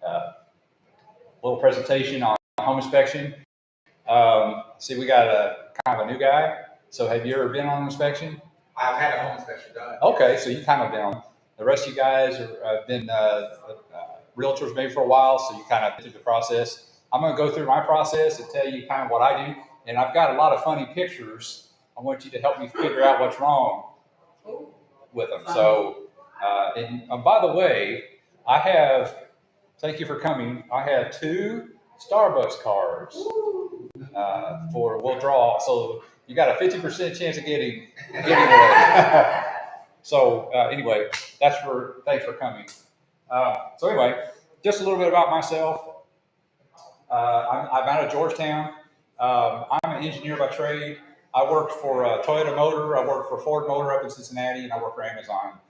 uh, little presentation on home inspection. See, we got a kind of a new guy. So have you ever been on an inspection? I've had a home inspection done. Okay, so you kind of been on. The rest of you guys have been realtors maybe for a while, so you kind of through the process. I'm going to go through my process and tell you kind of what I do, and I've got a lot of funny pictures. I want you to help me figure out what's wrong with them. So, and by the way, I have. Thank you for coming. I have 2 Starbucks cards for we'll draw. So you got a 50% chance of getting one. So anyway, thanks for coming. So anyway, just a little bit about myself. I'm out of Georgetown. I'm an engineer by trade. I worked for Toyota Motor. I worked for Ford Motor up in Cincinnati, and I worked for Amazon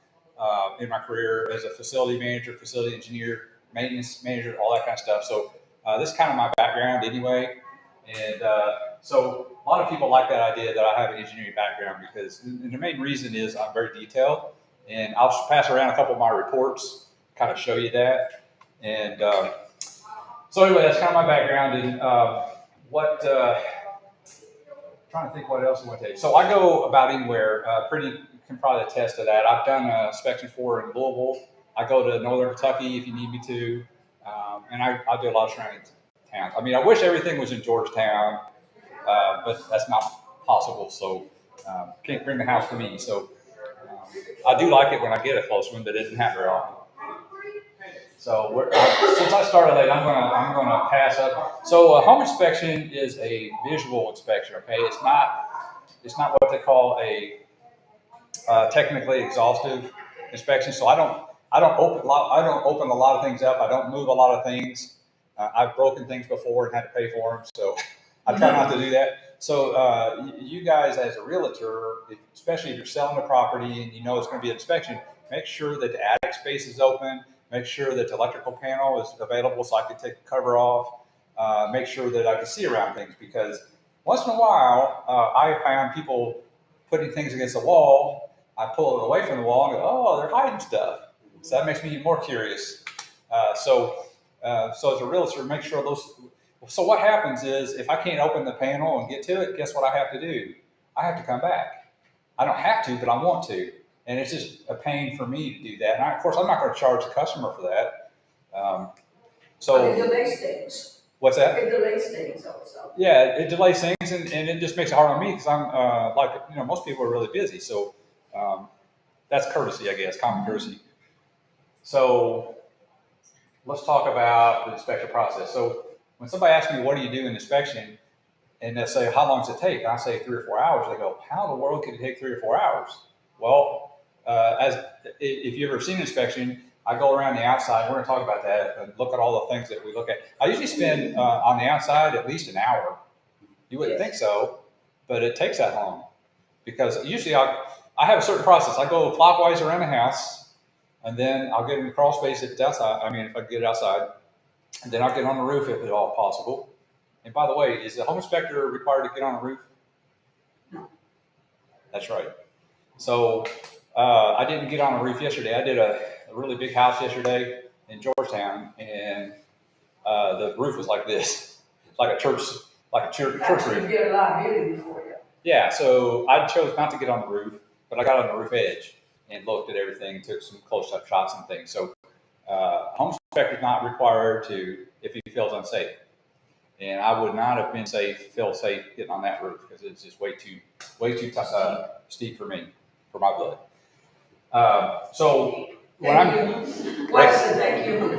in my career as a facility manager, facility engineer, maintenance manager, all that kind of stuff. So this is kind of my background anyway. And so a lot of people like that idea that I have an engineering background because and the main reason is I'm very detailed. And I'll pass around a couple of my reports, kind of show you that. And so anyway, that's kind of my background. And trying to think what else I want to tell you. So I go about anywhere. Pretty can probably attest to that. I've done a inspection for in Louisville. I go to Northern Kentucky if you need me to, and I do a lot of surrounding towns. I mean, I wish everything was in Georgetown, but that's not possible. So can't bring the house to me. So I do like it when I get a close one, but it doesn't happen very often. So since I started late, I'm gonna pass up. So a home inspection is a visual inspection. Okay, it's not what they call a technically exhaustive inspection. So I don't open a lot of things up. I don't move a lot of things. I've broken things before and had to pay for them. So I try not to do that. So you guys, as a realtor, especially if you're selling a property and you know it's going to be an inspection, make sure that the attic space is open. Make sure that the electrical panel is available so I can take the cover off. Make sure that I can see around things because once in a while I found people putting things against the wall. I pull it away from the wall and go, oh, they're hiding stuff. So that makes me more curious. So as a realtor, make sure those. So what happens is if I can't open the panel and get to it, guess what I have to do? I have to come back. I don't have to, but I want to. And it's just a pain for me to do that. And of course, I'm not going to charge the customer for that. It delays things. What's that? It delays things also. Yeah, it delays things, and it just makes it hard on me because I'm most people are really busy. So that's courtesy, I guess, common courtesy. So let's talk about the inspection process. So when somebody asks me, what do you do in inspection? And they say, how long does it take? And I say 3 or 4 hours. They go, how in the world can it take 3 or 4 hours? Well, if you've ever seen an inspection, I go around the outside. We're going to talk about that and look at all the things that we look at. I usually spend on the outside at least an hour. You wouldn't think so, but it takes that long because usually I have a certain process. I go clockwise around the house, and then I'll get in the crawl space if it's outside. I mean, if I can get it outside, and then I'll get on the roof if at all possible. And by the way, is the home inspector required to get on the roof? No. That's right. So I didn't get on the roof yesterday. I did a really big house yesterday in Georgetown, and the roof was like this, like a church roof. You get a liability for you. Yeah, so I chose not to get on the roof, but I got on the roof edge and looked at everything, took some close-up shots and things. So home inspector is not required to if he feels unsafe. And I would not have feel safe getting on that roof because it's just way too steep for me, for my blood. So when Thank you.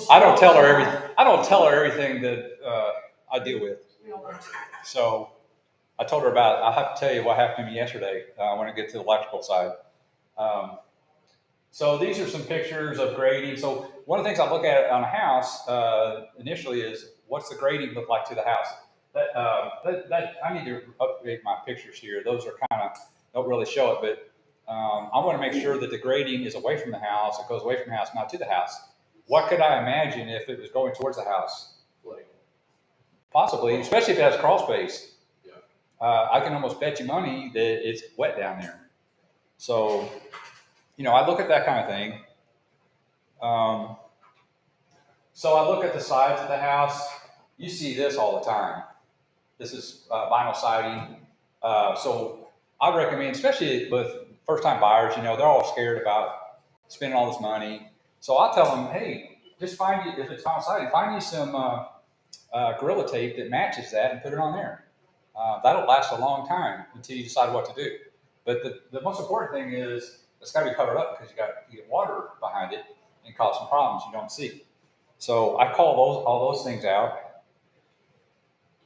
I don't tell her everything. I don't tell her everything that I deal with. So I told her about. I have to tell you what happened to me yesterday when I get to the electrical side. So these are some pictures of grading. So one of the things I look at on a house initially is what's the grading look like to the house. I need to update my pictures here. Those are kind of don't really show it, but I want to make sure that the grading is away from the house. It goes away from the house, not to the house. What could I imagine if it was going towards the house? Possibly, especially if it has crawl space. I can almost bet you money that it's wet down there. So, I look at that kind of thing. So I look at the sides of the house. You see this all the time. This is vinyl siding. So I recommend, especially with first-time buyers, they're all scared about spending all this money. So I tell them, hey, just find you, if it's vinyl siding, find you some Gorilla Tape that matches that and put it on there. That'll last a long time until you decide what to do. But the most important thing is it's got to be covered up because you get water behind it and cause some problems you don't see. So I call all those things out.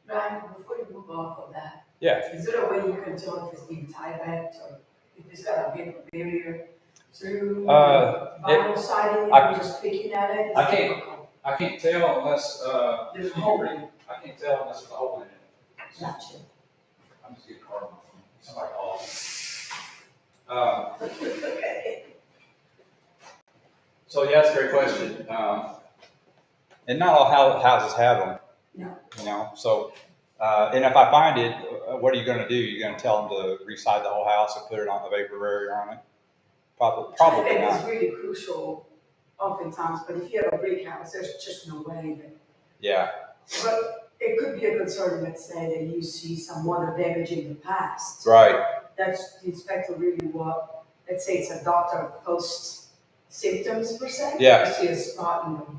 Ryan, before you move off of that, Yeah. is there a way you can tell if it's being tied back or if it's got a big barrier through vinyl siding and you're just picking at it? I can't tell unless There's a hole. I can't tell unless there's a hole in it. Gotcha. I'm just getting a card. Somebody called. Okay. So yeah, that's a great question. And not all houses have them. No. So and if I find it, what are you going to do? You're going to tell them to reside the whole house and put it on the vapor barrier on it? Probably It's not. really crucial oftentimes, but if you have a brick house, there's just no way. Yeah. But it could be a concern, let's say, that you see some water damage in the past. Right. That's the inspector really what, let's say it's a doctor post symptoms per se. Yeah. You see a spot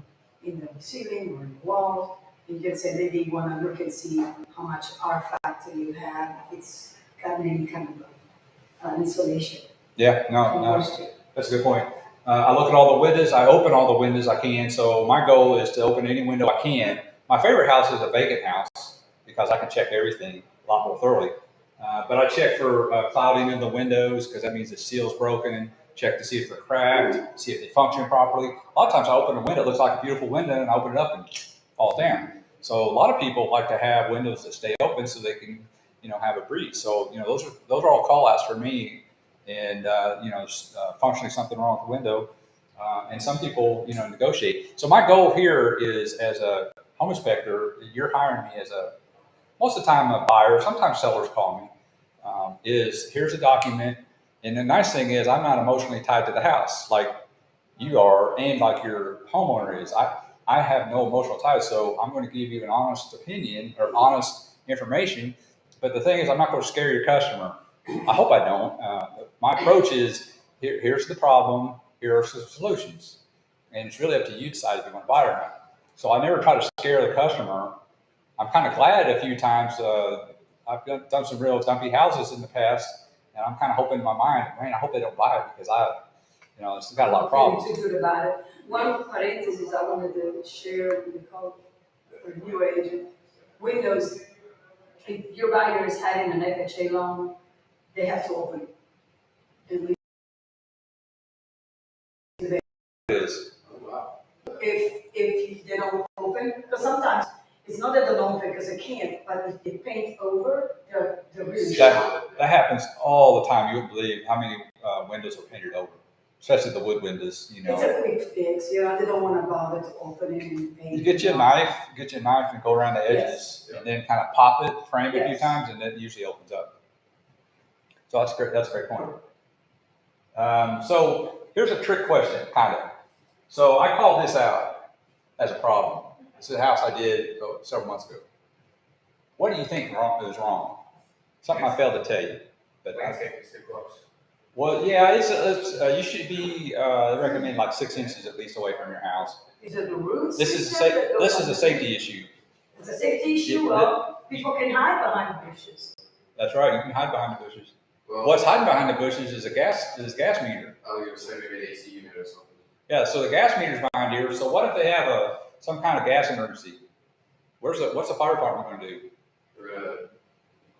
in the ceiling or in the wall. You can say maybe you want to look and see how much R factor you have. It's got really kind of insulation. Yeah. No. That's a good point. I look at all the windows. I open all the windows I can. So my goal is to open any window I can. My favorite house is a vacant house because I can check everything a lot more thoroughly. But I check for clouding in the windows because that means the seal's broken. Check to see if they're cracked, see if they function properly. A lot of times I open a window, it looks like a beautiful window, and I open it up and falls down. So a lot of people like to have windows that stay open so they can, have a breeze. So those are all call outs for me. And functionally something wrong with the window. And some people, negotiate. So my goal here is, as a home inspector, you're hiring me as most of the time a buyer. Sometimes sellers call me. Is here's a document, and the nice thing is I'm not emotionally tied to the house like you are, and like your homeowner is. I have no emotional ties, so I'm going to give you an honest opinion or honest information. But the thing is, I'm not going to scare your customer. I hope I don't. My approach is here's the problem, here are some solutions. And it's really up to you to decide if you want to buy it or not. So I never try to scare the customer. I'm kind of glad a few times I've done some real dumpy houses in the past, and I'm kind of hoping in my mind, man, I hope they don't buy it because it's got a lot of problems. I'm feeling too good about it. One parenthesis I wanted to share with the code for new agent. Windows, if your buyer is having an FHA loan, they have to open it. And we It is. if they don't open, because sometimes it's not that they don't open because they can't, but if they paint over, they're really short. That happens all the time. You wouldn't believe how many windows are painted over, especially the wood windows. It's a quick fix, they don't want to bother to open it and paint. You get you a knife, and go around the edges, Yes. and then kind of pop it, frame it a few Yes. times, and it usually opens up. So that's great. That's a great point. So here's a trick question, kind of. So I called this out as a problem. This is a house I did several months ago. What do you think is wrong? Something I failed to tell you. But Landscape is too close. well, yeah, you should be recommend like 6 inches at least away from your house. Is it the roots? This is a safety issue. It's a safety issue. Yeah, Well, people can hide behind bushes. That's right. You can hide behind the bushes. Well, What's hiding behind the bushes is a gas meter. I was going to say maybe an AC unit or something. Yeah, so the gas meter's behind here. So what if they have some kind of gas emergency? What's the fire department going to do?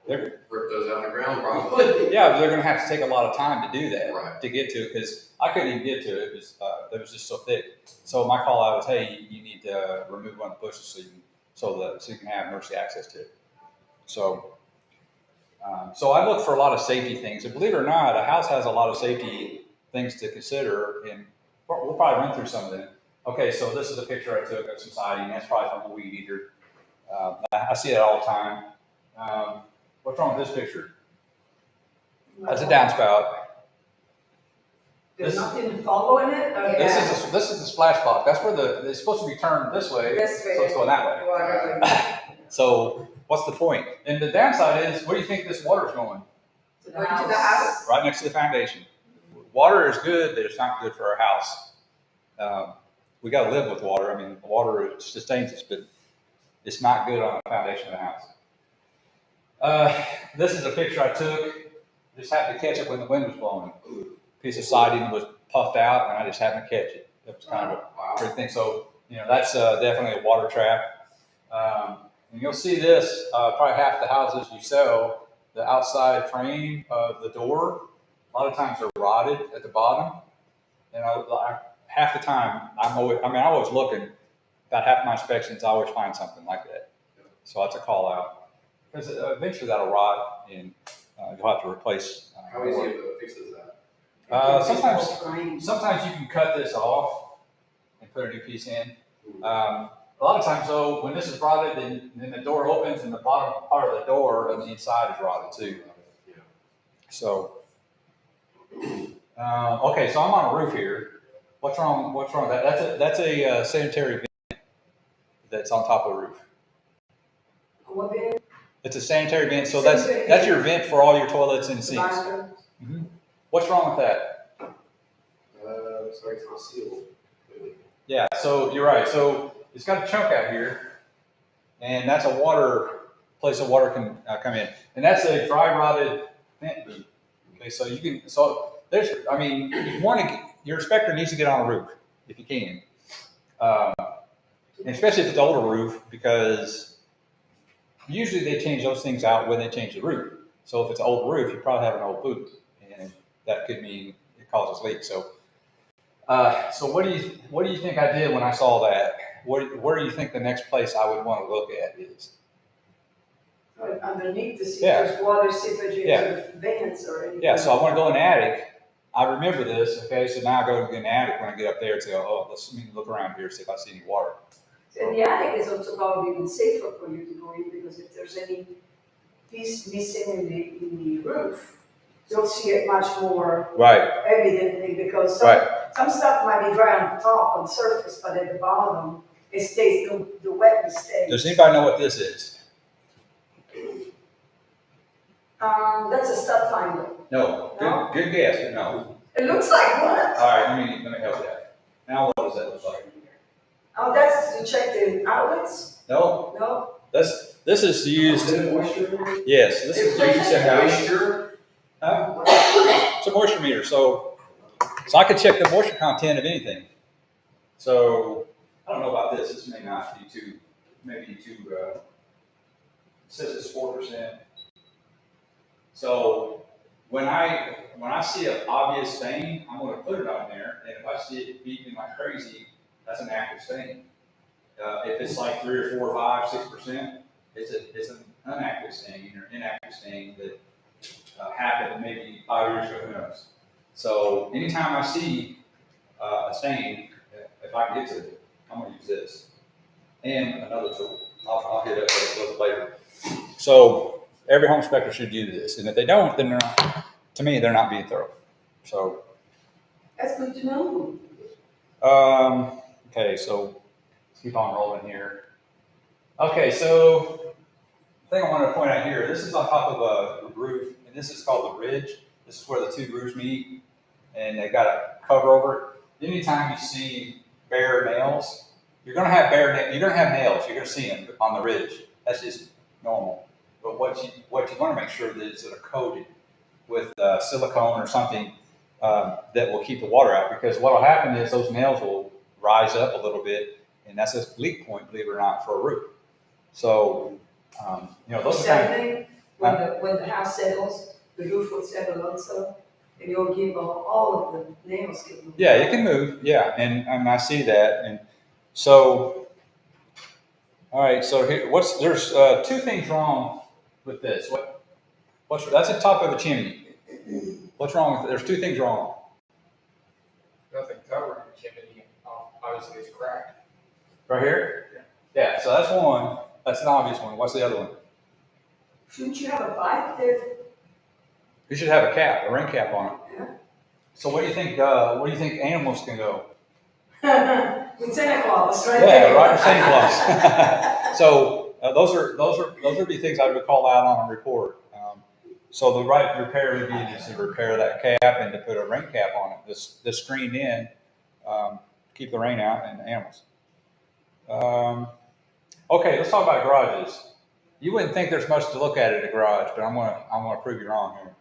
They're going to rip those out of the ground probably. Yeah, but they're going to have to take a lot of time to do that, Right. to get to it, because I couldn't even get to it. It was just so thick. So my call out was, hey, you need to remove one of the bushes so you can have emergency access to it. So I look for a lot of safety things, and believe it or not, a house has a lot of safety things to consider, and we'll probably run through some of them. Okay, so this is a picture I took of some siding. That's probably from a weed eater. I see that all the time. What's wrong with this picture? That's a downspout. There's nothing following it? Okay. This is the splash box. That's where it's supposed to be turned this way. This way. So it's going that way. So what's the point? And the downside is, where do you think this water is going? To Going to the house. Right next to the foundation. Water is good, but it's not good for our house. We got to live with water. I mean, water sustains us, but it's not good on the foundation of the house. This is a picture I took. Just happened to catch it when the wind was blowing. A piece of siding was puffed out, and I just happened to catch it. It was kind of a pretty thing. So, that's definitely a water trap. And you'll see this, probably half the houses you sell, the outside frame of the door, a lot of times they're rotted at the bottom. And half the time, I'm always looking. About half my inspections, I always find something like that. So that's a call out. Because eventually that'll rot, and you'll have to replace. How easy to fix is that? Sometimes you can cut this off and put a new piece in. A lot of times, though, when this is rotted, then the door opens and the bottom part of the door on the inside is rotted too. So, okay, so I'm on a roof here. What's wrong with that? That's a sanitary vent that's on top of the roof. What vent? It's a sanitary vent, so that's your vent for all your toilets and sinks. Mm-hmm. What's wrong with that? Looks like it's not sealed. Yeah, so you're right. So it's got a chunk out here, and that's a place of water can come in, and that's a dry rotted vent boot. Okay, so your inspector needs to get on a roof if you can, and especially if it's an older roof, because usually they change those things out when they change the roof. So if it's an old roof, you probably have an old boot, and that could mean it causes leaks. So what do you think I did when I saw that? Where do you think the next place I would want to look at is? Underneath to see if there's water seepage into the vents or anything. Yeah, so I want to go in the attic. I remember this, okay, so now I go to the attic when I get up there and say, let me look around here, see if I see any water. And the attic is also probably even safer for you to go in, because if there's any piece missing in the roof, you'll see it much more evidently, because some stuff might be dry on top, on the surface, but at the bottom, it stays, the wetness stays. Does anybody know what this is? That's a stud finder. No. Good guess, but no. It looks like one. All right, let me help you out. Now what does that look like? Oh, that's to check the outlets? No. This is used. Yes, this is used to moisture. It's a moisture meter, so I can check the moisture content of anything. So I don't know about this. This may not be too. It says it's 4%. So when I see an obvious stain, I'm going to put it on there, and if I see it beeping like crazy, that's an active stain. If it's like 3 or 4 or 5, 6%, it's an unactive stain or inactive stain that happened maybe 5 years ago. Who knows? So anytime I see a stain, if I can get to it, I'm going to use this and another tool. I'll hit it a little later. So every home inspector should do this, and if they don't, then they're not being thorough. So that's good to know. Okay, so let's keep on rolling here. Okay, so the thing I wanted to point out here, this is on top of a roof, and this is called the ridge. This is where the two roofs meet, and they got a cover over it. Anytime you see bare nails, you're going to have nails. You're going to see them on the ridge. That's just normal. But what you want to make sure is that they're coated with silicone or something that will keep the water out. Because what will happen is those nails will rise up a little bit, and that's a leak point, believe it or not, for a roof. So, those kind of when the house settles, the roof will settle also, and you'll give all of the nails can move. Yeah, it can move. Yeah, and I see that, and so. All right, so here, there's 2 things wrong with this. That's the top of a chimney. What's wrong with it? There's 2 things wrong. Nothing covering the chimney. Obviously, it's cracked. Right here? Yeah, so that's one. That's an obvious one. What's the other one? Shouldn't you have a pipe there? You should have a rain cap on it. Yeah. So what do you think? What do you think animals can go? With Santa Claus, right? Yeah, right. Santa Claus. So those would be things I would call out on a report. So the right repair would be just to repair that cap and to put a rain cap on it. This screen in, keep the rain out and the animals. Okay, let's talk about garages. You wouldn't think there's much to look at a garage, but I'm gonna prove you wrong here.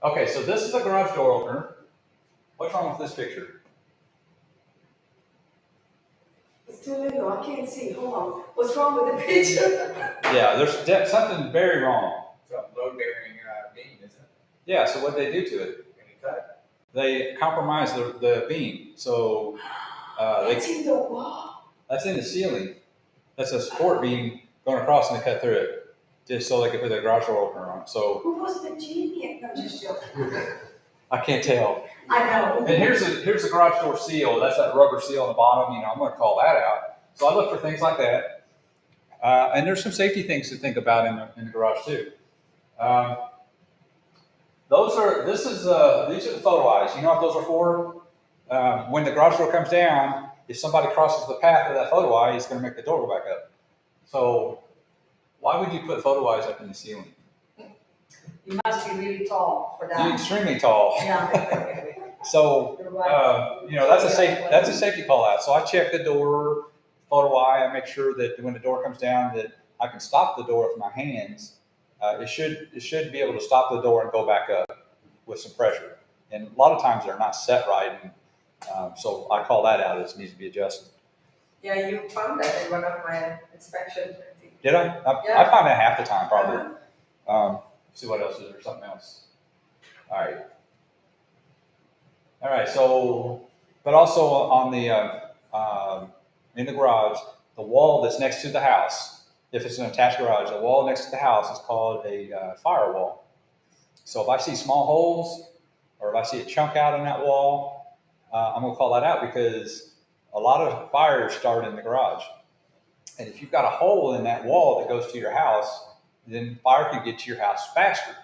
Okay, so this is a garage door opener. What's wrong with this picture? It's too little, I can't see, hold on. What's wrong with the picture? Yeah, there's something very wrong. It's a load bearing beam, isn't it? Yeah, so what they do to it? Can you cut They compromise the beam. So It's in the wall. that's in the ceiling. That's a support beam going across and they cut through it, just so they can put their garage door opener on it. So Who was the genius? No, just joking. I can't tell. I know. And here's the garage door seal. That's that rubber seal on the bottom. I'm going to call that out. So I look for things like that. And there's some safety things to think about in the garage too. These are the photo eyes. You know what those are for? When the garage door comes down, if somebody crosses the path of that photo eye, it's going to make the door go back up. So why would you put photo eyes up in the ceiling? You must be really tall for You're that. extremely tall. Yeah. So You're right. that's a safety call out. So I check the door photo eye. I make sure that when the door comes down, that I can stop the door with my hands. It should be able to stop the door and go back up with some pressure. And a lot of times they're not set right, and so I call that out as needs to be adjusted. Yeah, you found that in one of my inspections. I think. Did I? Yeah. I find that half the time probably. Uh-huh. See what else is there? Something else. All right. So, but also on the in the garage, the wall that's next to the house, if it's an attached garage, the wall next to the house is called a firewall. So if I see small holes or if I see a chunk out in that wall, I'm going to call that out because a lot of fires start in the garage. And if you've got a hole in that wall that goes to your house, then fire can get to your house faster.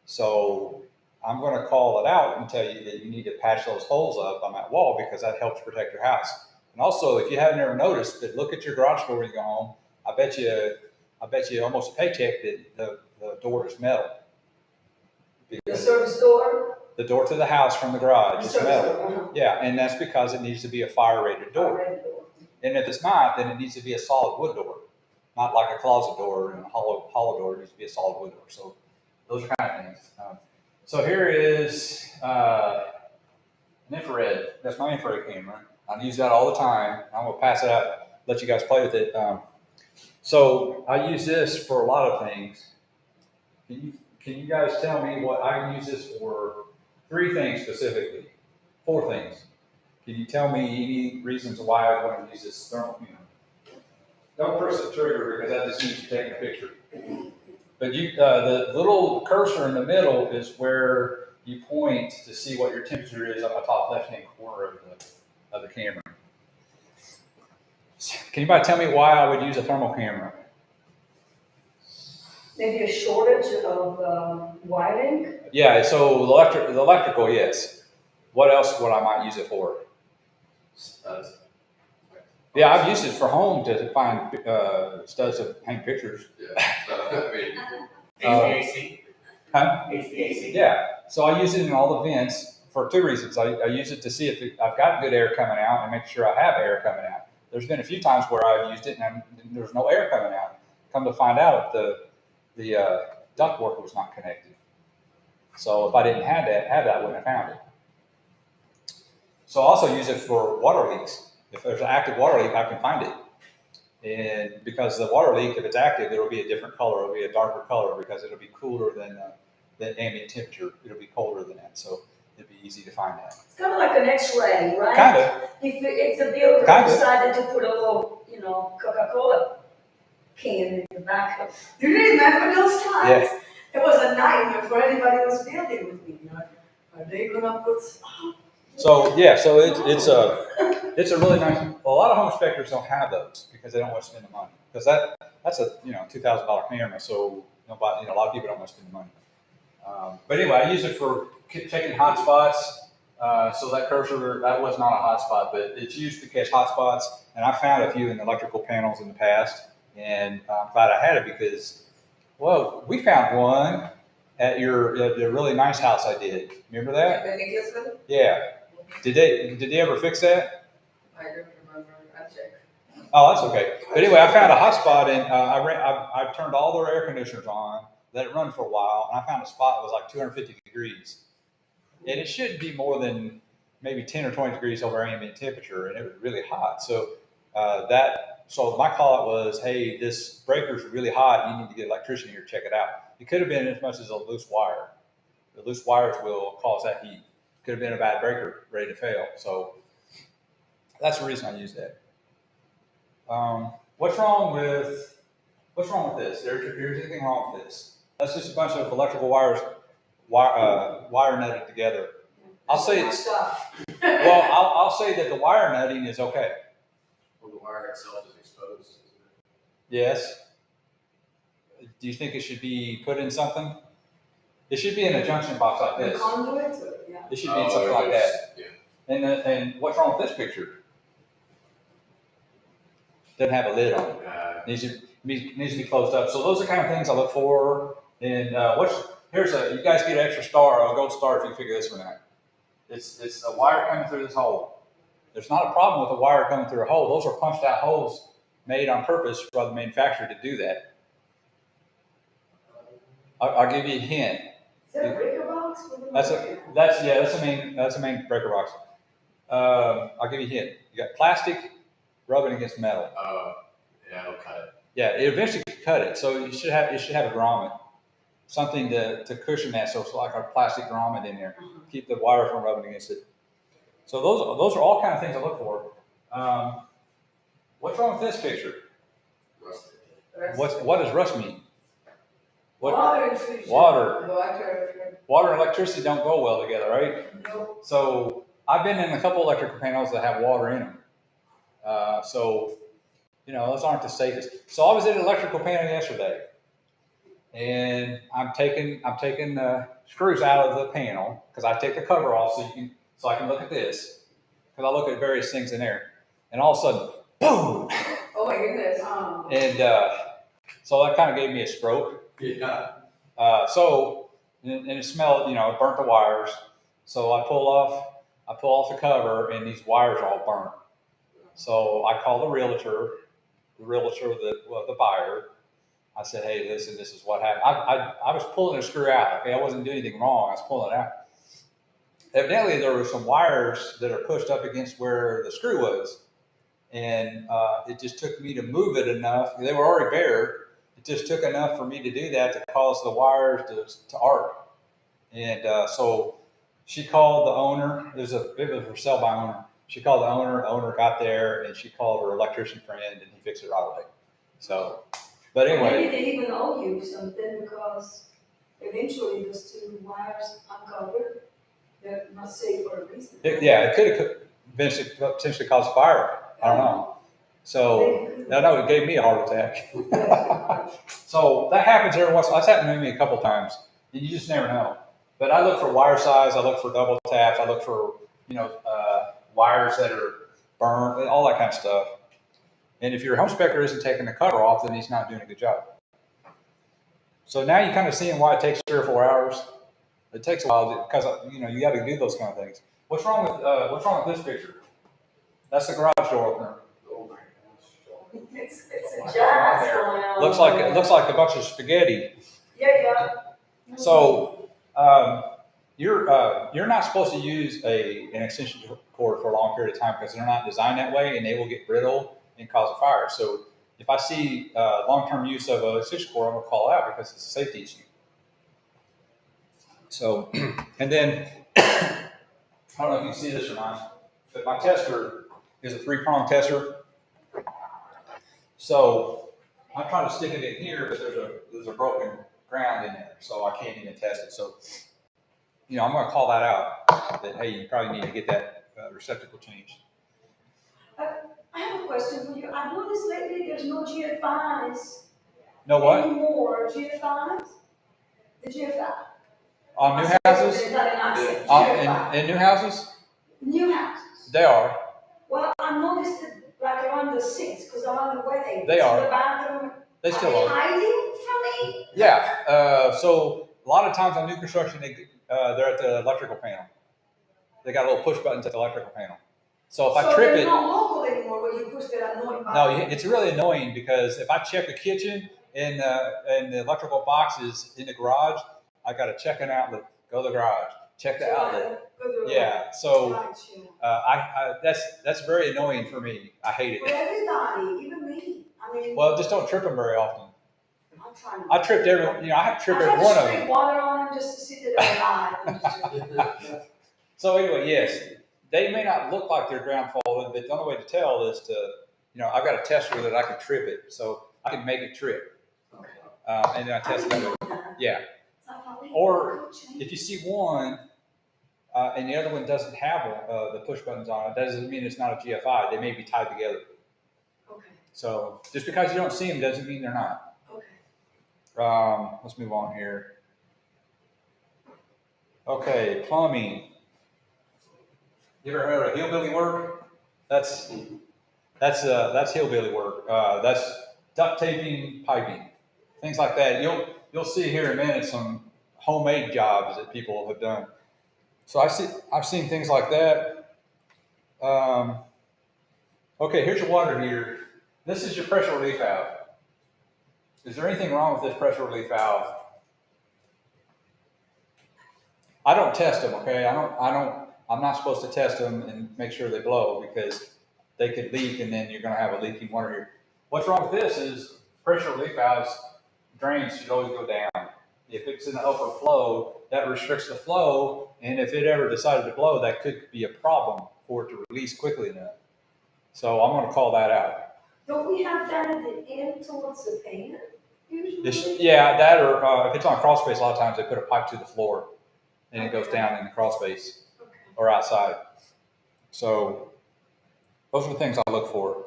So I'm going to call it out and tell you that you need to patch those holes up on that wall because that helps protect your house. And also, if you haven't ever noticed, that look at your garage door when you go home. I bet you almost a paycheck that the door is metal. The service door? The door to the house from the garage is Service metal. door, uh-huh. Yeah, and that's because it needs to be a fire-rated door. Red door. And if it's not, then it needs to be a solid wood door, not like a closet door and a hollow door. It needs to be a solid wood door. So those are kind of things. So here is an infrared. That's my infrared camera. I use that all the time. I'm going to pass it out, let you guys play with it. So I use this for a lot of things. Can you guys tell me what I use this for? 3 things specifically. 4 things. Can you tell me any reasons why I want to use this thermal camera? Don't press the trigger because that just means you're taking a picture. But the little cursor in the middle is where you point to see what your temperature is on the top left-hand corner of the camera. Can anybody tell me why I would use a thermal camera? Maybe a shortage of wiring? Yeah, so the electrical, yes. What else would I might use it for? Studs. Yeah, I've used it for home to find studs to hang pictures. Yeah. I mean, HVAC? Huh? HVAC? Yeah, so I use it in all the vents for 2 reasons. I use it to see if I've got good air coming out and make sure I have air coming out. There's been a few times where I've used it and there's no air coming out. Come to find out, the ductwork was not connected. So if I didn't have that, I wouldn't have found it. So I also use it for water leaks. If there's an active water leak, I can find it. And because the water leak, if it's active, it'll be a different color. It'll be a darker color because it'll be cooler than ambient temperature. It'll be colder than that. So it'd be easy to find that. It's kind of like an X-ray, right? Kind of. If the builder Kind of. decided to put a little, Coca-Cola can in the back of, do you remember those times? Yeah. It was a nightmare for anybody who was building with me. Are they gonna put? So yeah, so it's a really nice. A lot of home inspectors don't have those because they don't want to spend the money because that's a $2,000 camera. So nobody, a lot of people don't want to spend the money. But anyway, I use it for checking hot spots. So that cursor, that was not a hot spot, but it's used to catch hot spots. And I found a few in electrical panels in the past, and I'm glad I had it because, well, we found one at the really nice house I did. Remember that? The Nicholasville? Yeah. Did they ever fix that? I don't remember, I'll check. Oh, that's okay. But anyway, I found a hot spot, and I turned all their air conditioners on, let it run for a while, and I found a spot that was like 250 degrees. And it shouldn't be more than maybe 10 or 20 degrees over ambient temperature, and it was really hot. So so my call out was, hey, this breaker's really hot. You need to get an electrician here to check it out. It could have been as much as a loose wire. The loose wires will cause that heat. Could have been a bad breaker ready to fail. So that's the reason I use that. What's wrong with this? There's anything wrong with this? That's just a bunch of electrical wires wire nutted together. I'll say it's well. I'll say that the wire nutting is okay. Well, the wire itself is exposed. Isn't it? Yes. Do you think it should be put in something? It should be in a junction box like The this. conduit, yeah. It should be in something like that. Yeah. And what's wrong with this picture? Doesn't have a lid on it. Needs to be closed up. So those are the kind of things I look for. And you guys get an extra star, a gold star if you figure this one out. It's a wire coming through this hole. There's not a problem with a wire coming through a hole. Those are punched out holes made on purpose for the manufacturer to do that. I'll give you a hint. Is that a breaker box? That's a main breaker box. I'll give you a hint. You got plastic rubbing against metal. Yeah, it'll cut it. Yeah, it eventually cut it. So it should have a grommet, something to cushion that. So it's like a plastic grommet in there, keep the wire from rubbing against it. So those are all kind of things I look for. What's wrong with this picture? Rusted. What does rust mean? Water intrusion. Water and electricity don't go well together, right? Nope. So I've been in a couple electrical panels that have water in them. So those aren't the safest. So I was in an electrical panel yesterday, and I'm taking the screws out of the panel because I take the cover off so I can look at this, because I look at various things in there, and all of a sudden, boom! Oh my goodness. And so that kind of gave me a stroke. Yeah. And it smelled, it burnt the wires. So I pull off the cover, and these wires are all burnt. So I call the realtor, the buyer. I said, hey, listen, this is what happened. I was pulling a screw out. Okay, I wasn't doing anything wrong. I was pulling it out. Evidently, there were some wires that are pushed up against where the screw was, and it just took me to move it enough. They were already bare. It just took enough for me to do that to cause the wires to arc. And so she called the owner. It was for sale by owner. She called the owner. The owner got there, and she called her electrician friend, and he fixed it right away. So, but anyway. Maybe they even owe you something because eventually those two wires uncovered. They're not safe for a reason. It could have potentially caused a fire. I don't know. So I know it gave me a heart attack. So that happens every once. That's happened to me a couple times. You just never know. But I look for wire size. I look for double taps. I look for wires that are burnt, all that kind of stuff. And if your home inspector isn't taking the cover off, then he's not doing a good job. So now you're kind of seeing why it takes 3 or 4 hours. It takes a while because you got to do those kind of things. What's wrong with this picture? That's the garage door opener. Oh my gosh. It's a jazz going on. Looks like a bunch of spaghetti. Yeah. So you're not supposed to use an extension cord for a long period of time because they're not designed that way, and they will get brittle and cause a fire. So if I see long-term use of an extension cord, I'm gonna call it out because it's a safety issue. So, and then I don't know if you can see this or not, but my tester is a 3-prong tester. So I'm trying to stick it in here, but there's a broken ground in there, so I can't even test it. So, I'm going to call that out. That hey, you probably need to get that receptacle changed. I have a question for you. I've noticed lately there's no GFIs No what? anymore. GFIs? The GFI. On new I said houses? with an Italian accent. In new houses? New houses. They are. Well, I noticed it like around the sinks, because around the wedding. They are. The bathroom. They still Are they are. hiding from me? Yeah. So a lot of times on new construction, they're at the electrical panel. They got little push buttons at the electrical panel. So if I trip they're it, not local anymore where you push that annoying no, button. it's really annoying because if I check the kitchen and the electrical boxes in the garage, I got to check an outlet, go to the garage, check the outlet. Yeah. So that's very annoying for me. I hate For it. everybody, even me. I mean, Well, just don't trip them very often. I'm trying to. I tripped I have to trip I every had one to of spray them. water on them just to see that they're alive. So anyway, yes, they may not look like they're ground faulted, but the only way to tell is to, I've got a tester that I can trip it, so I can make it trip, Okay. and then I test it that way. Yeah. So I thought, wait, Or change. if you see one and the other one doesn't have the push buttons on it, doesn't mean it's not a GFI. They may be tied together. Okay. So just because you don't see them doesn't mean they're not. Okay. Let's move on here. Okay, plumbing. You ever heard of hillbilly work? That's hillbilly work. That's duct taping, piping, things like that. You'll see here in a minute some homemade jobs that people have done. So I've seen things like that. Okay, here's your water heater. This is your pressure relief valve. Is there anything wrong with this pressure relief valve? I don't test them. Okay, I'm not supposed to test them and make sure they blow because they could leak and then you're going to have a leaking water heater. What's wrong with this is pressure relief valves, drains should always go down. If it's in the upper flow, that restricts the flow, and if it ever decided to blow, that could be a problem for it to release quickly enough. So I'm going to call that out. Don't we have that at the end towards the paint usually? Yeah, that or if it's on crawl space, a lot of times they put a pipe to the floor and it goes down in the crawl space or outside. So those are the things I look for.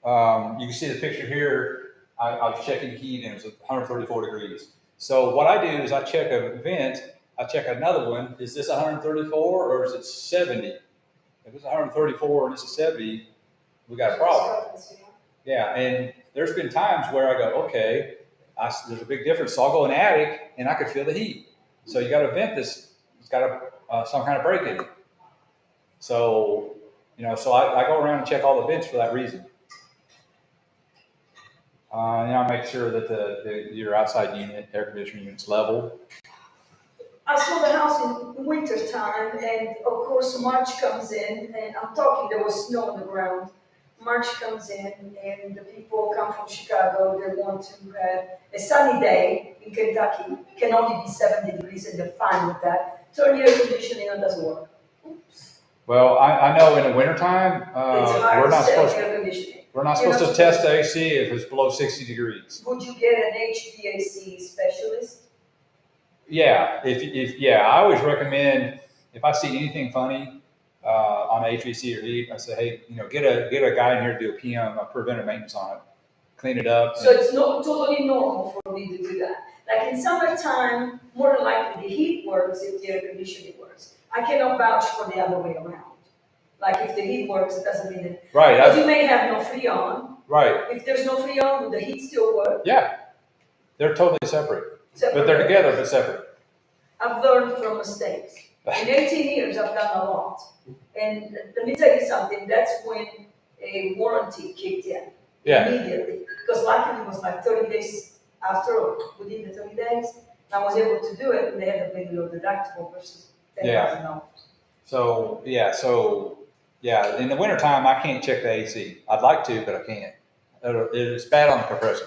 You can see the picture here. I was checking heat and it was 134 degrees. So what I do is I check a vent, I check another one. Is this 134 or is it 70? If it's 134 and it's a 70, we got a problem. Yeah, and there's been times where I go, okay, there's a big difference. So I'll go in the attic and I can feel the heat. So you got to vent this. It's got some kind of break in it. So, so I go around and check all the vents for that reason. And I'll make sure that your outside unit, air conditioning unit's level. I saw the house in winter time, and of course March comes in, and I'm talking, there was snow on the ground. March comes in, and the people come from Chicago, they want to have a sunny day in Kentucky, can only be 70 degrees, and they're fine with that. Turn the air conditioning on, doesn't work. Oops. Well, I know in the wintertime, we're not supposed to. Air conditioning. We're not supposed to test the AC if it's below 60 degrees. Would you get an HVAC specialist? Yeah, I always recommend if I see anything funny on HVAC or heat, I say, hey, get a guy in here to do a PM, a preventive maintenance on it, clean it up. So it's not totally normal for me to do that. Like in summertime, more than likely the heat works if the air conditioning works. I cannot vouch for the other way around. Like if the heat works, it doesn't mean that. Right. But you may have no Freon. Right. If there's no Freon, would the heat still work? Yeah. They're totally separate. But they're together but separate. I've learned from mistakes. In 18 years, I've done a lot. And let me tell you something, that's when a warranty kicked in. Yeah. Immediately. Because luckily it was like 30 days after, within the 30 days, I was able to do it, and they had a big low deductible versus $10,000. So in the wintertime, I can't check the AC. I'd like to, but I can't. It's bad on the compressor.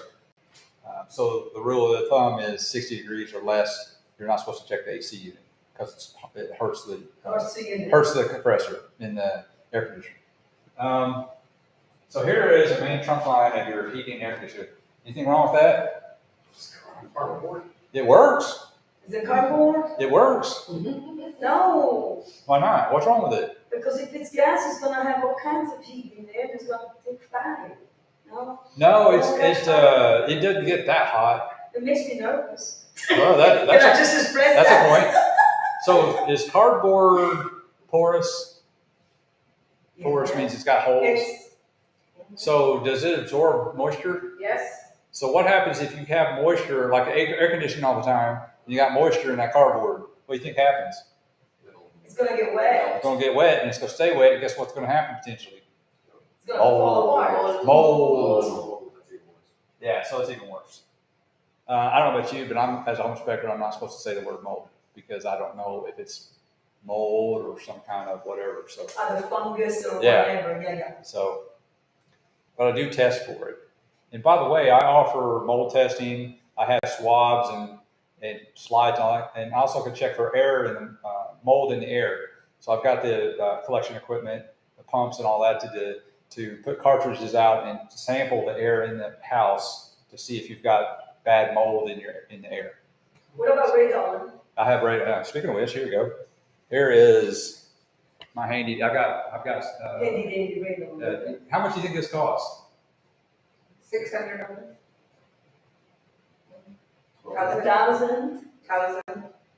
So the rule of thumb is 60 degrees or less. You're not supposed to check the AC unit because it hurts the compressor in the air conditioner. So here is a main trunk line of your heating and air conditioner. Anything wrong with that? Cardboard. It works. Is it cardboard? It works. No. Why not? What's wrong with it? Because if it's gas, it's going to have all kinds of heat in there. It's going to take fire. No? No, it doesn't get that hot. It makes me nervous. Well, Can I just express that's that? a point. So is cardboard porous? Porous means it's got holes. It's, So does it absorb moisture? yes, So what happens if you have moisture, like air conditioning all the time, and you got moisture in that cardboard? What do you think happens? it's gonna get wet. It's going to get wet, and it's going to stay wet, and guess what's going to happen potentially? It's gonna fall apart. Mold. Yeah, so it's even worse. I don't know about you, but as a home inspector, I'm not supposed to say the word mold because I don't know if it's mold or some kind of whatever. So Either fungus or Yeah. whatever, yeah. So, but I do test for it. And by the way, I offer mold testing. I have swabs and slides on it, and I also can check for air and mold in the air. So I've got the collection equipment, the pumps, and all that to put cartridges out and sample the air in the house to see if you've got bad mold in the air. What about radon? I have speaking of which, here we go. Here is my handy. I've got. Handy dandy radon. How much do you think this costs? $600, 1,000?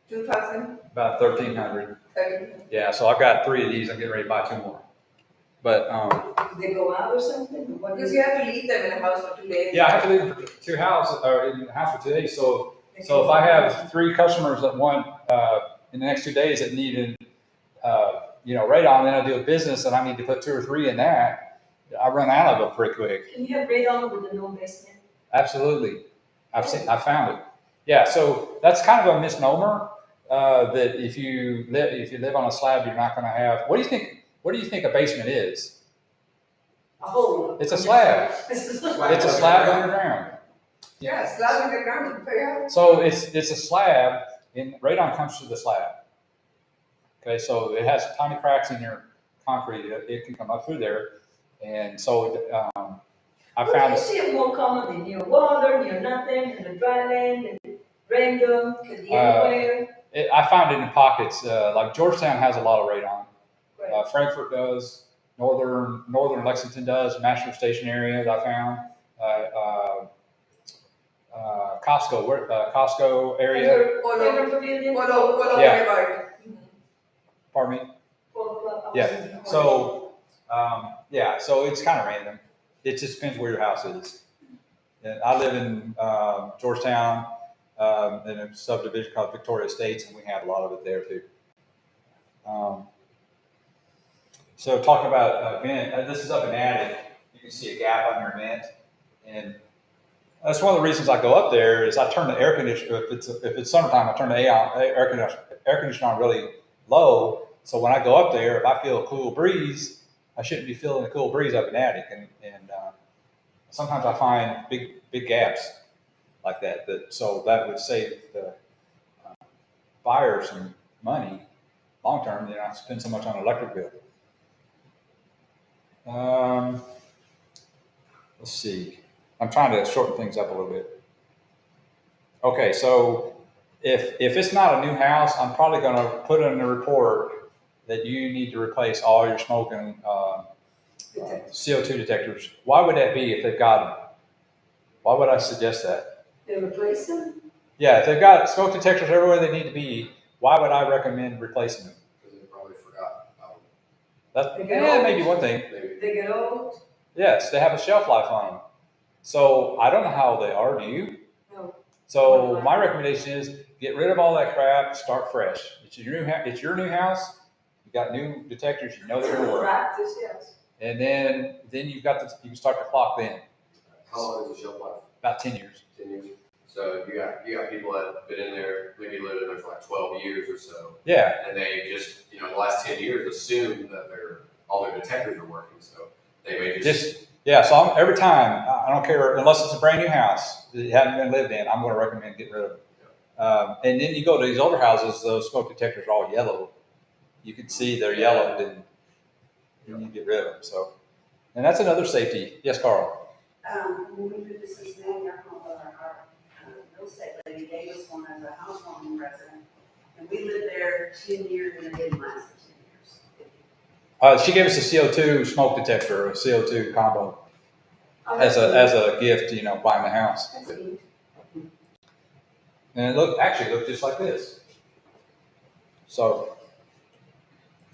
2,000, About 1,300. 30. Yeah, so I've got 3 of these. I'm getting ready to buy 2 more. But Do they go out or something? What Because is you have to leave them in the house for 2 days. yeah, I have to leave them for 2 houses or in the house for 2 days. So if I have 3 customers that want in the next 2 days that need radon, then I do a business and I need to put 2 or 3 in that, I run out of them pretty quick. Can you have radon with a no basement? Absolutely. I found it. Yeah, so that's kind of a misnomer that if you live on a slab, you're not going to have. What do you think a basement is? A hole. It's a slab. It's a slab. It's a slab underground. Yeah, slab in the ground. Yeah. So it's a slab, and radon comes through the slab. Okay, so it has tiny cracks in your concrete. It can come up through there, and so I found You see it more commonly near water, near nothing, in the dry land, and random, could be anywhere. I found it in pockets. Like Georgetown has a lot of radon. Right. Frankfurt does. Northern Lexington does. National Station area I found. Costco area. Polo Pavilion. Polo Yeah. Boulevard. Pardon me. Polo Club. Yeah. So so it's kind of random. It just depends where your house is. And I live in Georgetown, in a subdivision called Victoria Estates, and we have a lot of it there too. So talking about vent, this is up an attic. You can see a gap on your vent, and that's one of the reasons I go up there is I turn the air conditioner. If it's summertime, I turn the air conditioner on really low. So when I go up there, if I feel a cool breeze, I shouldn't be feeling a cool breeze up an attic. And sometimes I find big gaps like that. So that would save the buyer some money long term. They don't have to spend so much on an electric bill. Let's see. I'm trying to shorten things up a little bit. Okay, so if it's not a new house, I'm probably going to put in a report that you need to replace all your smoke and CO2 detectors. Why would that be if they've got them? Why would I suggest that? They replace them? Yeah, if they've got smoke detectors everywhere they need to be, why would I recommend replacing them? Because they probably forgot about That's maybe one thing. it. Maybe. They get old? Yes, they have a shelf life on them. So I don't know how they are. Do you? No. So my recommendation is get rid of all that crap. Start fresh. It's your new house. You got new detectors. You know they're going to work. Practice, yes. And then you can start the clock then. How long is the shelf life? About 10 years. 10 years. So you got people that have been in there, maybe lived in there for like 12 years or so, Yeah. and they just the last 10 years assume that all their detectors are working. So they may just So every time, I don't care, unless it's a brand new house that hasn't been lived in, I'm going to recommend getting rid of it. And then you go to these older houses, those smoke detectors are all yellow. You can see they're yellowed, and you need to get rid of them. So, and that's another safety. Yes, Carl. When we moved to Cincinnati, our real estate lady gave us one as a housewarming resident. And we lived there 10 years and it didn't last 10 years. She gave us a CO2 smoke detector, a CO2 combo, as a gift, buying the house. That's neat. And it looked just like this. So,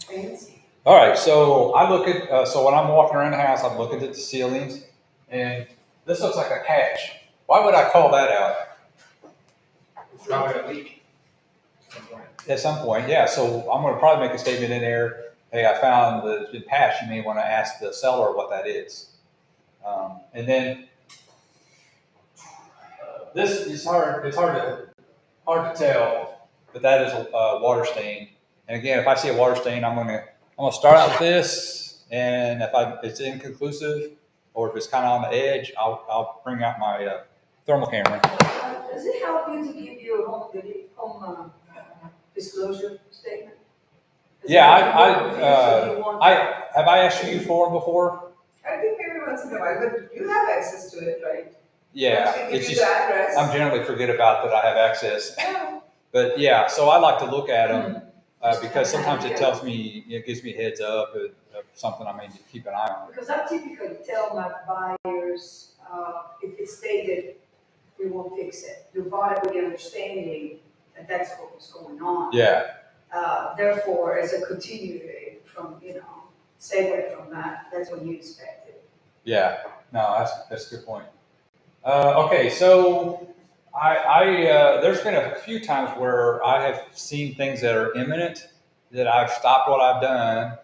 Fancy. all right. So I look at, so when I'm walking around the house, I'm looking at the ceilings, and this looks like a hatch. Why would I call that out? It's probably a leak. at some point. At some point, yeah. So I'm going to probably make a statement in there. Hey, I found that it's been patched. You may want to ask the seller what that is. And then this is hard. It's hard to tell, but that is a water stain. And again, if I see a water stain, I'm gonna start out with this, and if it's inconclusive or if it's kind of on the edge, I'll bring out my thermal camera. Does it help you to give you a home disclosure statement? Does it Yeah, make you more confused, or do you want- have I asked you for them before? I think maybe once in a while, but you have access to it, right? Yeah, Once we give it's you just the address. I'm generally forget about that I have access. Yeah. But yeah, so I like to look at them because sometimes it tells me, it gives me a heads up of something I may need to keep an eye on. Because I typically tell my buyers, if it's stated, we won't fix it. You bought it with the understanding that that's what was going on. Yeah, Therefore, as a continuity from, segue from that, that's what you expected. yeah, no, that's a good point. Okay, so there's been a few times where I have seen things that are imminent that I've stopped what I've done,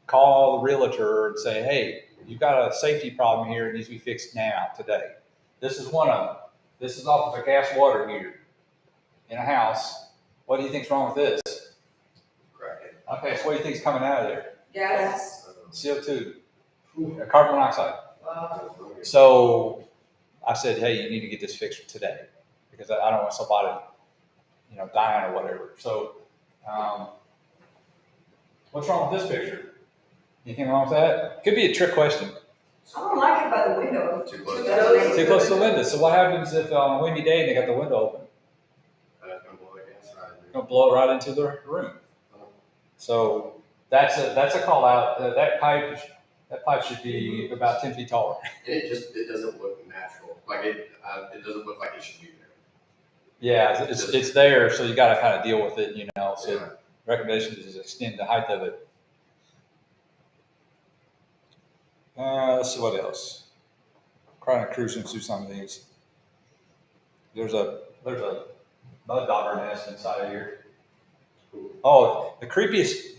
call the realtor and say, hey, you've got a safety problem here. It needs to be fixed now, today. This is one of them. This is off of a gas water heater in a house. What do you think's wrong with this? Correct. Okay, so what do you think's coming out of there? Gas. CO2, carbon monoxide. Wow. So I said, hey, you need to get this fixed today because I don't want somebody, dying or whatever. So, what's wrong with this picture? Anything wrong with that? Could be a trick question. I don't like it by the window. Too close. Too close to the window. So what happens if on a windy day they got the window open? Gonna blow the gas right in It's gonna blow it right into the room. So that's a call out. That pipe should be about 10 feet taller. And it doesn't look natural. Like it doesn't look like it should be there. Yeah, it's there, so you got to kind of deal with it, So Yeah. recommendation is extend the height of it. Let's see what else. Trying to cruise through some of these. There's a mud dauber nest inside of here. Oh, the creepiest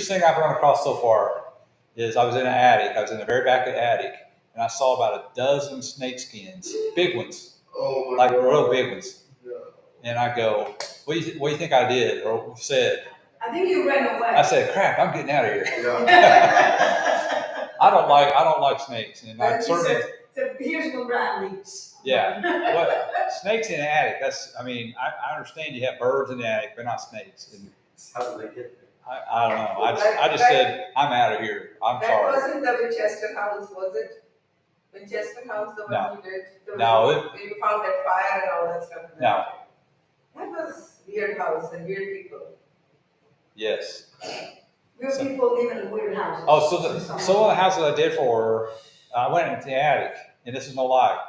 thing I've run across so far is I was in an attic. I was in the very back of the attic, and I saw about a dozen snake skins, big ones, Oh, like real big ones. Yeah. And I go, what do you think I did or said? I think you ran away. I said, crap, I'm getting out of here. Yeah. I don't like snakes, and I But you certainly, So here's no ground leaves. yeah. But snakes in the attic, I understand you have birds in the attic, but not snakes. And How did they get there? I don't know. I just said, I'm out of here. I'm That sorry. wasn't the Winchester house, was it? Winchester house, the No. one you did? No, Where you found that fire and all that stuff. No. That was weird house and weird people. Yes. Weird So- people live in weird houses. Oh, so the house that I did for her, I went into the attic, and this is no lie.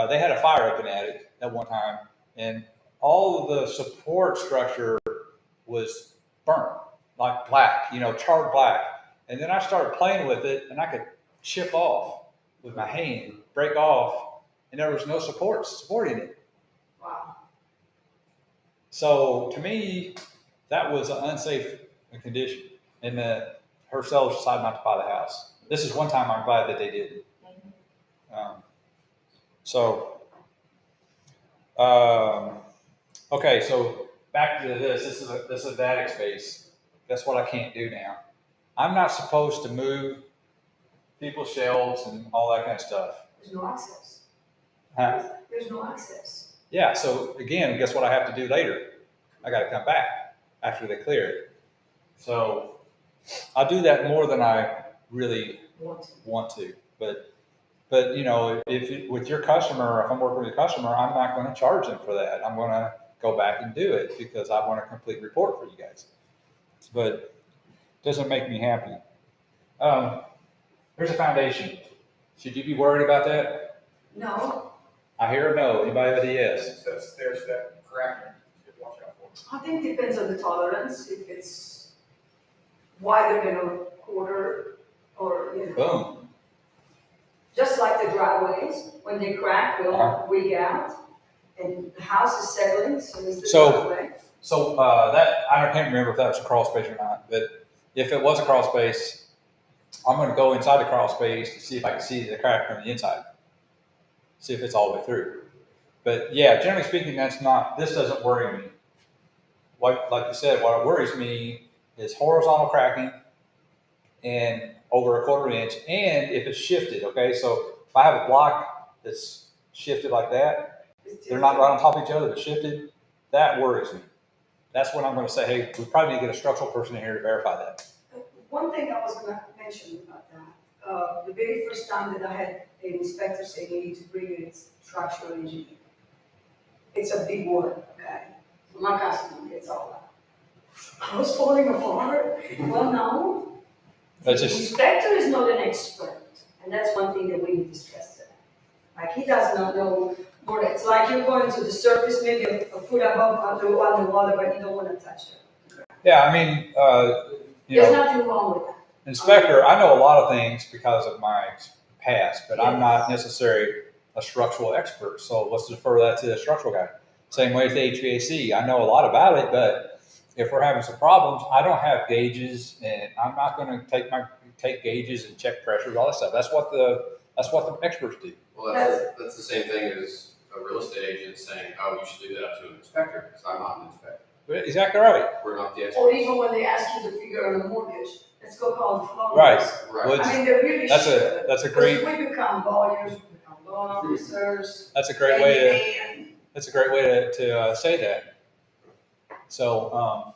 They had a fire up in the attic at one time, and all of the support structure was burnt, like black, charred black. And then I started playing with it, and I could chip off with my hand, break off, and there was no supporting it. Wow. So to me, that was an unsafe condition, and her sellers decided not to buy the house. This is one time I'm glad that they didn't. Okay, so back to this. This is attic space. That's what I can't do now. I'm not supposed to move people's shelves and all that kind of stuff. There's no access. Huh? There's no access. Yeah. So again, guess what I have to do later? I got to come back after they clear it. So I do that more than I really want to. But with your customer, if I'm working with a customer, I'm not going to charge them for that. I'm going to go back and do it because I want a complete report for you guys. But it doesn't make me happy. Here's a foundation. Should you be worried about that? No. I hear a no. Anybody with a yes? There's that cracking. You have to watch out for. I think it depends on the tolerance, if it's wider than a quarter, or, Boom. just like the driveways, when they crack, they all rig out, and the house is settling, so is the So- driveway. So that I can't remember if that was a crawl space or not, but if it was a crawl space, I'm going to go inside the crawl space to see if I can see the crack from the inside, see if it's all the way through. But yeah, generally speaking, this doesn't worry me. Like you said, what worries me is horizontal cracking and over a quarter inch, and if it's shifted. Okay, so if I have a block that's shifted like that, they're not right on top of each other, but shifted, that worries me. That's when I'm going to say, hey, we probably need to get a structural person in here to verify that. One thing I was gonna mention about that, the very first time that I had an inspector say you need to bring in a structural engineer. It's a big word, okay? My customer gets all that. I was falling apart. Well, no. That's The just inspector is not an expert, and that's one thing that we need to stress today. Like, he does not know more. It's like you're going to the surface, maybe a foot above underwater, but you don't want to touch it. yeah. I mean, There's nothing wrong with that. inspector. I know a lot of things because of my past, but I'm not necessarily a structural expert. So let's defer that to the structural guy. Same way with the HVAC. I know a lot about it, but if we're having some problems, I don't have gauges, and I'm not going to take gauges and check pressures, all that stuff. That's what the experts do. Well, that's the same thing as a real estate agent saying, oh, you should leave that up to an inspector, because I'm not an inspector. Exactly right. We're not the Or experts. even when they ask you to figure out a mortgage, let's go call the phone. Right. Right. Well, I mean, they really that's should. a great Because we become lawyers, we become law officers. that's a great way to handyman. that's a great way to say that. So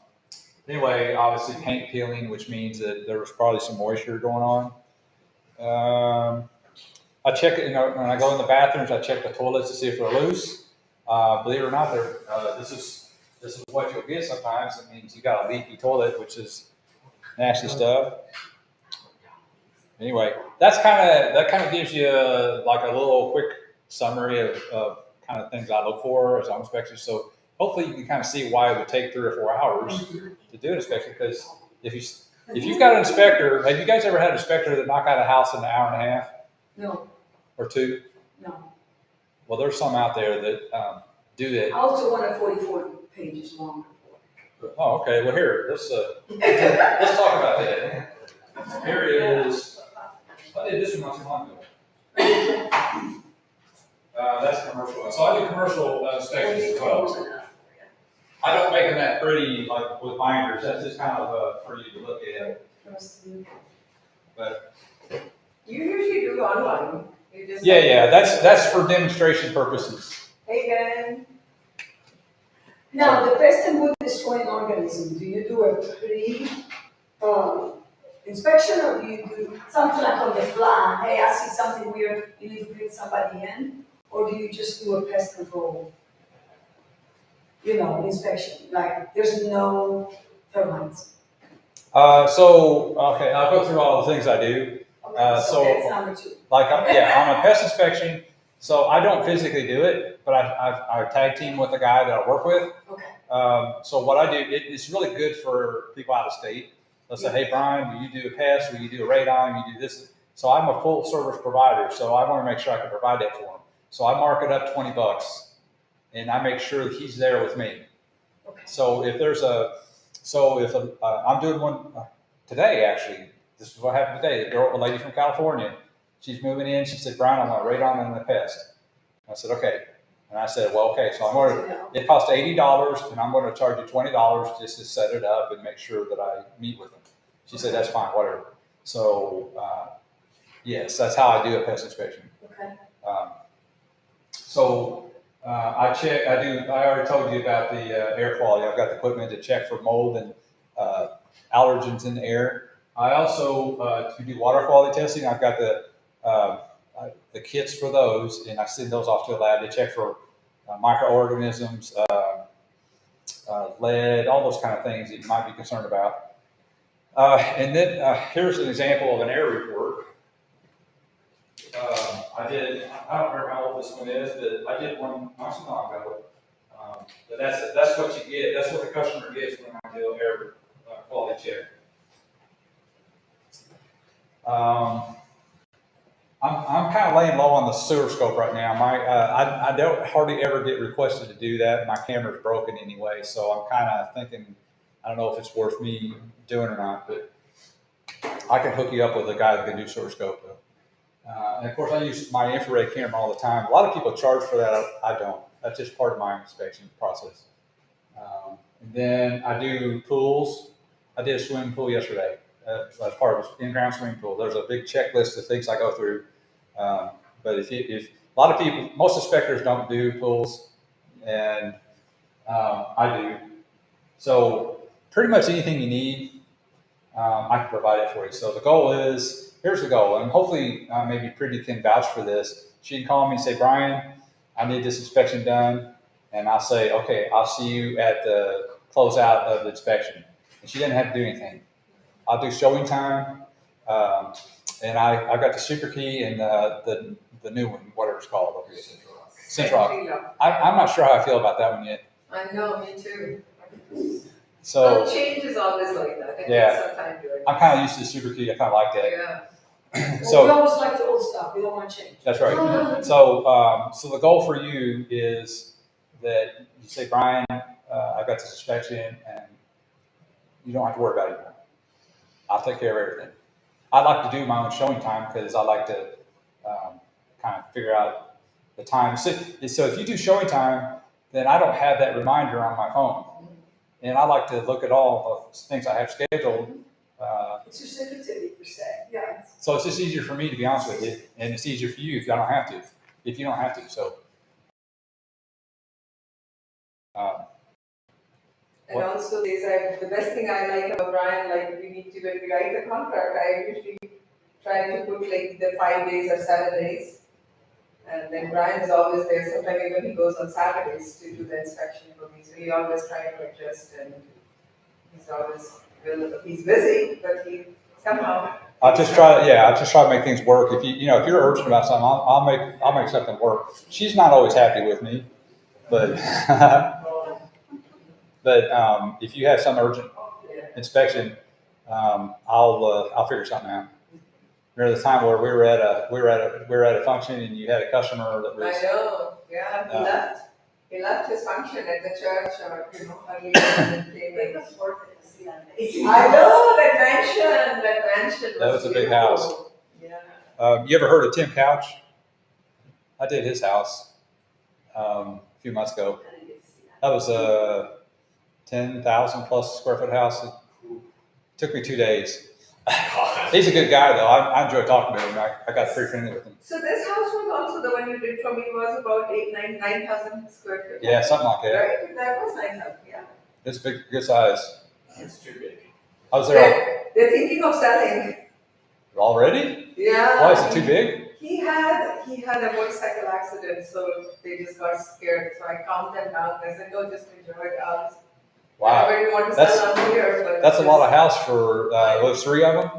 anyway, obviously paint peeling, which means that there was probably some moisture going on. I check it, when I go in the bathrooms, I check the toilets to see if they're loose. Believe it or not, this is what you'll get sometimes. It means you got a leaky toilet, which is nasty stuff. Anyway, that kind of gives you like a little quick summary of kind of things I look for as I'm inspecting. So hopefully you can kind of see why it would take 3 or 4 hours to do an inspection. Because if you've got an inspector, have you guys ever had an inspector that knocked out a house in an hour and a half No, or 2? no. Well, there's some out there that do I that. also want a 44 pages long report. Oh, okay. Well, here, let's talk about that. Here is. I did this one not too long ago. That's a commercial one. So I do commercial inspections as well. I don't make them that pretty, like with binders. That's just kind of for you to look at. But You usually do online. You just yeah. That's for demonstration purposes. Hey, Ben. Now, the pest and wood destroying organism, do you do a inspection, or do you do something like on the fly? Hey, I see something weird, you need to bring somebody in? Or do you just do a pest control, inspection? Like, there's no termites. Okay, I'll go through all the things I do. Okay, so- that's number 2. Like, on a pest inspection, so I don't physically do it, but I tag team with a guy that I work with. Okay. So what I do, it's really good for people out of state. They'll say, hey, Brian, will you do a pest? Will you do a radon? Will you do this? So I'm a full service provider, so I want to make sure I can provide that for them. So I mark it up $20, and I make sure that he's there with me. Okay. So if I'm doing one today, actually, this is what happened today. A lady from California, she's moving in. She said, Brian, I want a radon and a pest. I said, okay. And I said, well, okay. So it costs $80, and I'm going to charge you $20 just to set it up and make sure that I meet with them. She said, that's fine, whatever. So yes, that's how I do a pest inspection. Okay. I already told you about the air quality. I've got the equipment to check for mold and allergens in the air. I also to do water quality testing. I've got the kits for those, and I send those off to a lab. They check for microorganisms, lead, all those kind of things that you might be concerned about. And then here's an example of an air report. I don't remember how old this one is, but I did one not so long ago. But that's what you get. That's what the customer gets when I do air quality check. I'm kind of laying low on the sewer scope right now. I don't hardly ever get requested to do that. My camera's broken anyway, so I'm kind of thinking, I don't know if it's worth me doing or not, but I can hook you up with a guy that can do sewer scope though. And of course, I use my infrared camera all the time. A lot of people charge for that. I don't. That's just part of my inspection process. And then I do pools. I did a swimming pool yesterday. As part of an in-ground swimming pool. There's a big checklist of things I go through. But if a lot of people, most inspectors don't do pools, and I do. So pretty much anything you need, I can provide it for you. So the goal is, here's the goal, and hopefully maybe Pretty can vouch for this. She can call me and say, Brian, I need this inspection done. And I'll say, okay, I'll see you at the closeout of the inspection. And she doesn't have to do anything. I'll do showing time. And I've got the super key and the new one, whatever it's called. Central. I'm not sure how I feel about that one yet. I know, me too. So Well, change is always like that. It Yeah. takes some time to adjust. I'm kind of used to the super key. I kind of like that. Yeah. Well, we So always like the old stuff, we don't want to change. that's right. So the goal for you is that you say, Brian, I've got this inspection, and you don't have to worry about it anymore. I'll take care of everything. I like to do my own showing time because I like to kind of figure out the time. So if you do showing time, then I don't have that reminder on my phone. And I like to look at all the things I have scheduled. It's your secretary per se, yeah. So it's just easier for me, to be honest with you, and it's easier for you if I don't have to. If you don't have to, so. And also, the best thing I like about Brian, like when we write the contract, I usually try to put like the 5 days or 7 days. And then Brian is always there. Sometimes even he goes on Saturdays to do the inspection for me. So he always tries to adjust, and he's busy, but he somehow. I just try to make things work. If if you're urgent about something, I'll make something work. She's not always happy with me, but if you have some urgent inspection, I'll figure something out. Remember the time where we were at a function and you had a customer that was. I know, yeah, he left his function at the church, or early and came It in. was worth it to see that. I know, that mansion was. That was a big beautiful. house. Yeah. You ever heard of Tim Couch? I did his house a few months ago. I didn't get to see that. That was a 10,000 plus square foot house. It took me 2 days. He's a good guy, though. I enjoy talking to him. I got pretty friendly with him. So this house was also the one you did for me, was about 9,000 square feet. Yeah, something like that. Right, that was 9,000, yeah. It's big, good size. It's too big. I was there They're thinking of selling. already. Yeah. Why is it too big? He had a motorcycle accident, so they just got scared. So I calmed them down. I said, "No, just enjoy the house. Wow, Whatever you want to That's- sell on here." But that's a lot of house for what, 3 of them,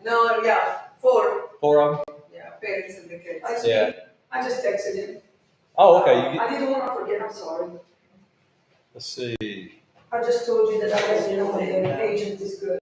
No, yeah, 4. 4 of them. Yeah, parents and the kids. Yeah. I just texted him. Oh, okay. I didn't want to forget, I'm sorry. Let's see. I just told you that I was, the agent is good.